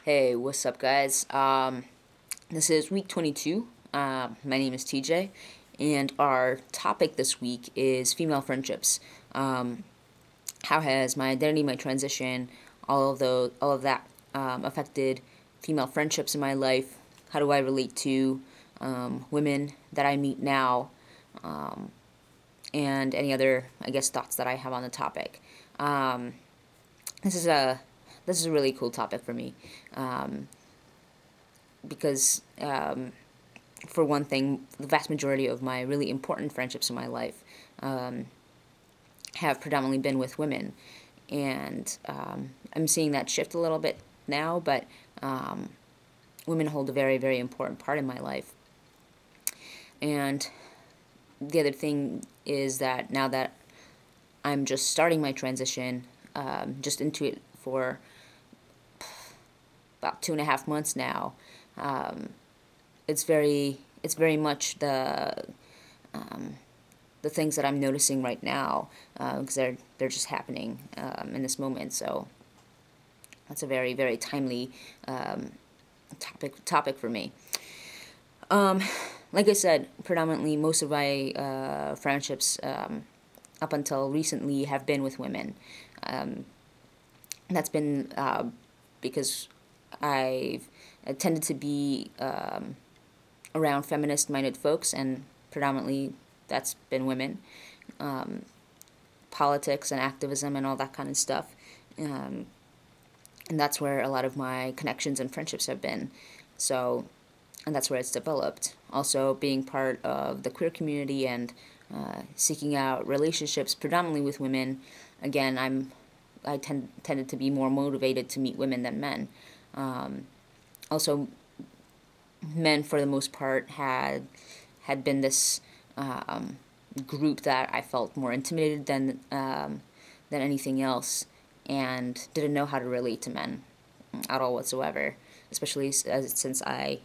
Hey, what's up, guys? This is week 22. My name is TJ, and our topic this week is female friendships. How has my identity, my transition, all of that affected female friendships in my life? How do I relate to women that I meet now, and any other, I guess, thoughts that I have on the topic? Um, this is a this is a really cool topic for me because for one thing, the vast majority of my really important friendships in my life um, have predominantly been with women. And I'm seeing that shift a little bit now, but women hold a very, very important part in my life. And the other thing is that now that I'm just starting my transition, just into it for about 2.5 months now, it's very much the things that I'm noticing right now because they're just happening in this moment. So that's a very, very timely topic for me. Like I said, predominantly most of my friendships up until recently have been with women. That's been because I've tended to be around feminist minded folks, and predominantly that's been women. Politics and activism and all that kind of stuff. Um, and that's where a lot of my connections and friendships have been. So, and that's where it's developed. Also, being part of the queer community and seeking out relationships predominantly with women. Again, tended to be more motivated to meet women than men. Also, men for the most part had been this group that I felt more intimidated than anything else, and didn't know how to relate to men at all whatsoever. Especially since I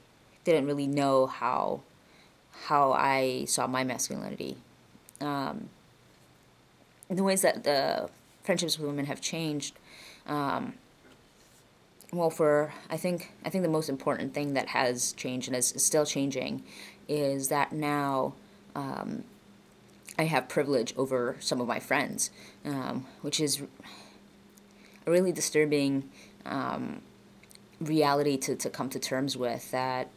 didn't really know how I saw my masculinity. The ways that the friendships with women have changed. Well, for I think the most important thing that has changed and is still changing is that now I have privilege over some of my friends, which is a really disturbing reality to come to terms with. That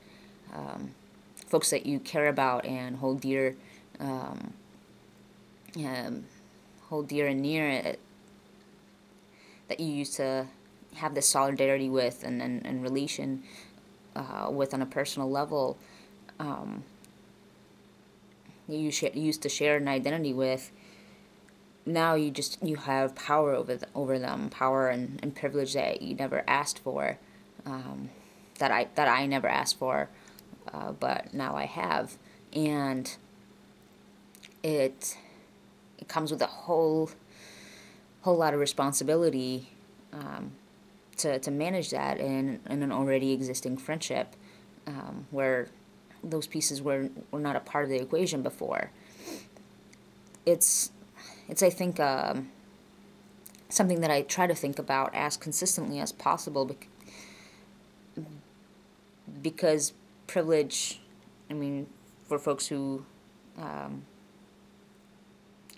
folks that you care about and um, hold dear and near, that you used to have this solidarity with and relation with on a personal level, you used to share an identity with. Now you have power over them, power and privilege that you never asked for, that I never asked for, but now I have. And it it comes with a whole lot of responsibility to manage that in an already existing friendship, where those pieces were not a part of the equation before. It's it's I think something that I try to think about as consistently as possible, because privilege, I mean, for folks who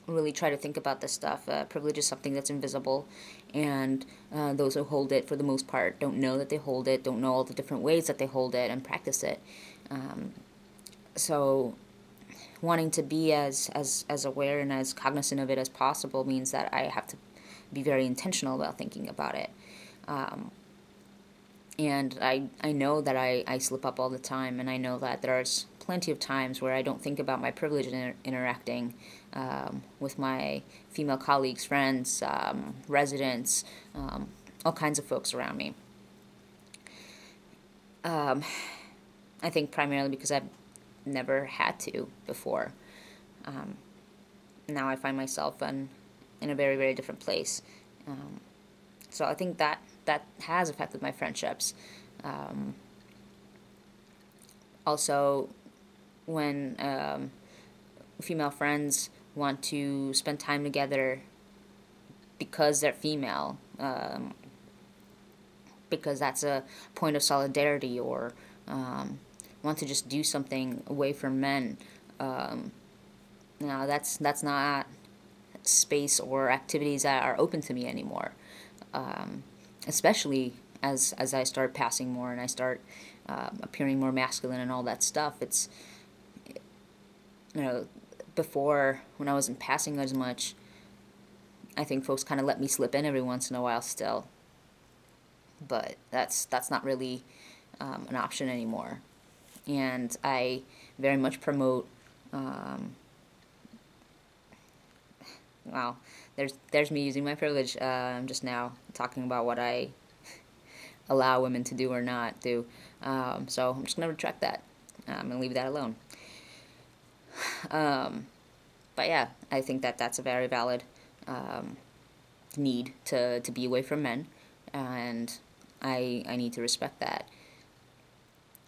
really try to think about this stuff, privilege is something that's invisible, and those who hold it, for the most part, don't know that they hold it, don't know all the different ways that they hold it and practice it. So wanting to be as aware and as cognizant of it as possible means that I have to be very intentional about thinking about it. And I know that I slip up all the time, and I know that there's plenty of times where I don't think about my privilege in interacting with my female colleagues, friends, residents, all kinds of folks around me. I think primarily because I've never had to before. Now I find myself in a very, very different place. So I think that has affected my friendships. Also, when female friends want to spend time together because they're female, because that's a point of solidarity, or want to just do something away from men. No, that's not space or activities that are open to me anymore. Especially as I start passing more and I start appearing more masculine and all that stuff. It's, you know, before, when I wasn't passing as much, I think folks kind of let me slip in every once in a while still. But that's not really an option anymore. And I very much promote. Wow, there's me using my privilege. Just now talking about what I allow women to do or not do. So I'm just gonna retract that. I'm gonna leave that alone. But yeah, I think that that's a very valid need to be away from men, and I need to respect that.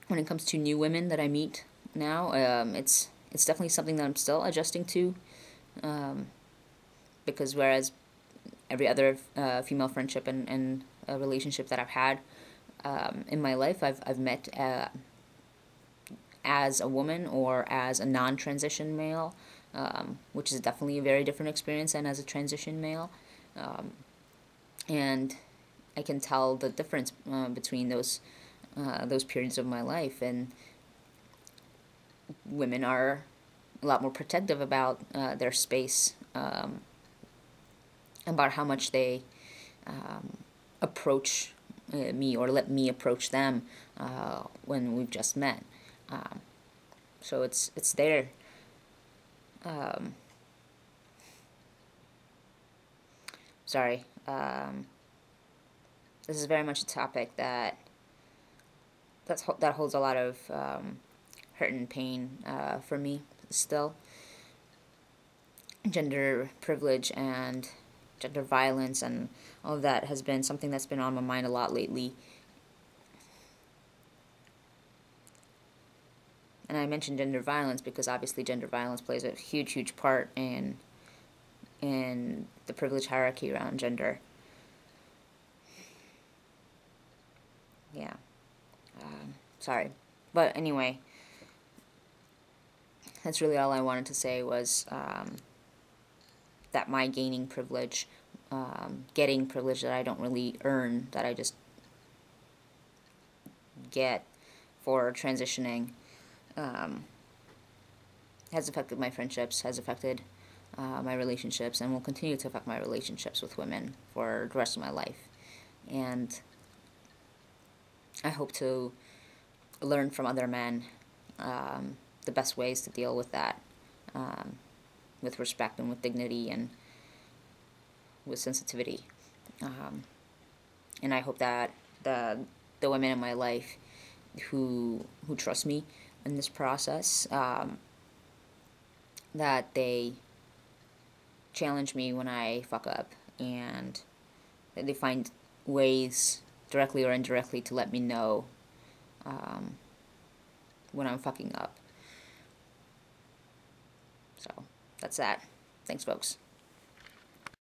When it comes to new women that I meet now, it's definitely something that I'm still adjusting to, because whereas every other female friendship and relationship that I've had in my life, I've met as a woman or as a non-transition male, which is definitely a very different experience than as a transition male. And I can tell the difference between those periods of my life. And women are a lot more protective about their space, about how much they approach me or let me approach them when we've just met. So it's there. Sorry. This is very much a topic that holds a lot of hurt and pain for me still. Gender privilege and gender violence and all of that has been something that's been on my mind a lot lately. And I mentioned gender violence because obviously gender violence plays a huge part in the privilege hierarchy around gender. Yeah. Sorry. But anyway, that's really all I wanted to say was that my gaining privilege, getting privilege that I don't really earn, that I just get for transitioning, has affected my friendships, has affected my relationships, and will continue to affect my relationships with women for the rest of my life. And I hope to learn from other men the best ways to deal with that, with respect and with dignity and with sensitivity. And I hope that the women in my life who trust me in this process, that they challenge me when I fuck up, and that they find ways, directly or indirectly, to let me know when I'm fucking up. So, that's that. Thanks, folks.